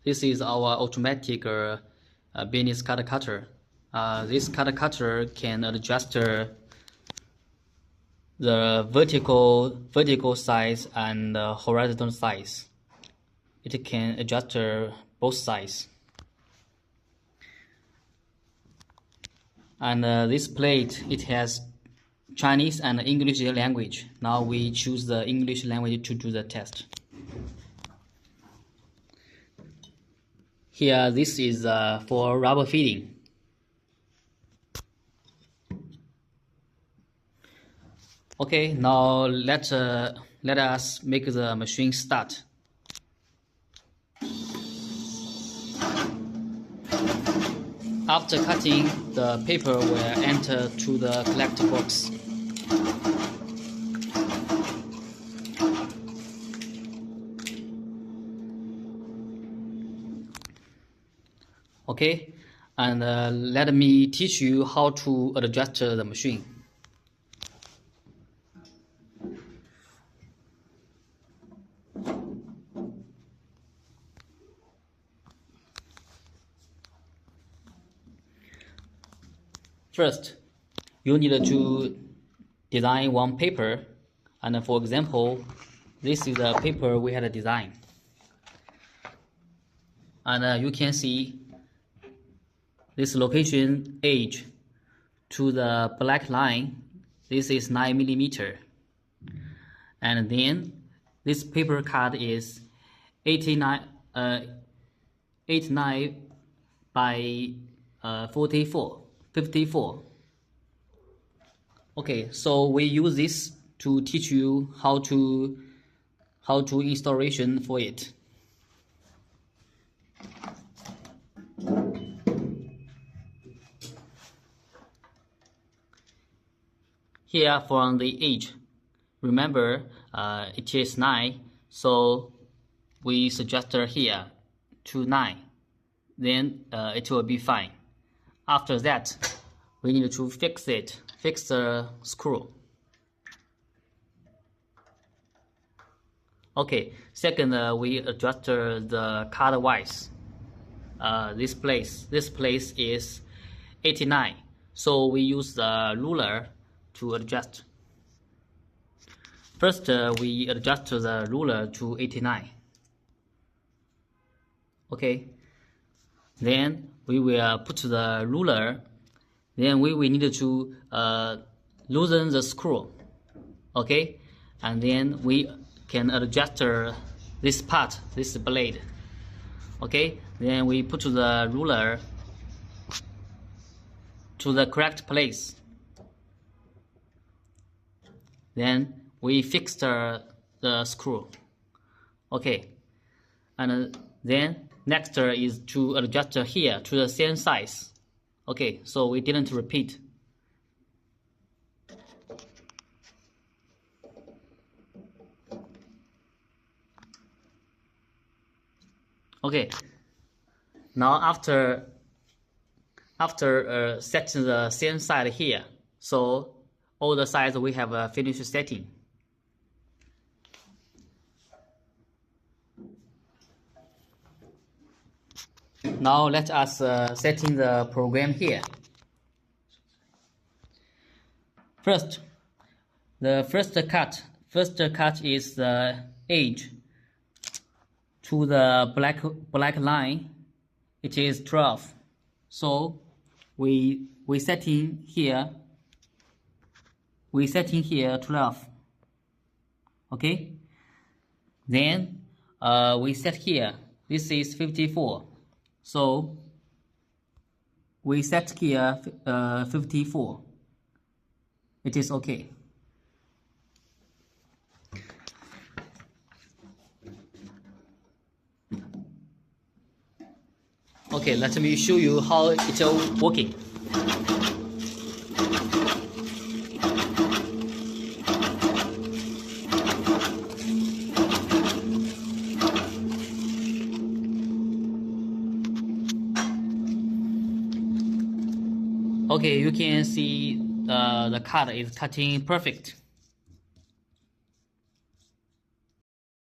This is our automatic Businss cutter. This cutter can adjust the vertical size and horizontal size. It can adjust both sides. And this plate, it has Chinese and English language. Now we choose the English language to do the test. Here, this is for rubber fitting. Okay, now let us make the machine start. After cutting, the paper will enter to the collect box. Okay, and let me teach you how to adjust the machine. First, you need to design one paper, and for example, this is the paper we had designed. And you can see this location edge to the black line. This is 9 millimeter, and then this paper cut is 89 by 54. Okay, so we use this to teach you how to installation for it. Here from the edge, remember it is 9, so we suggest here to 9, then it will be fine. After that, we need to fix the screw. Okay, second, we adjust the cut wise. This place is 89, so we use the ruler to adjust. First, we adjust the ruler to 89. Okay, then we will put the ruler. Then we will need to loosen the screw. Okay, and then we can adjust this part, this blade. Okay, then we put the ruler to the correct place. Then we fix the screw. Okay, and then next is to adjust here to the same size. Okay, so we didn't repeat. Okay, now after setting the same side here, so all the sides we have finished setting. Now let us setting the program here. First, the first cut is the edge to the black line. It is 12. So we setting here. We setting here 12. Okay. Then we set here. This is 54. So we set here 54. It is okay. Okay, let me show you how it's working. Okay, you can see the cut is cutting perfect.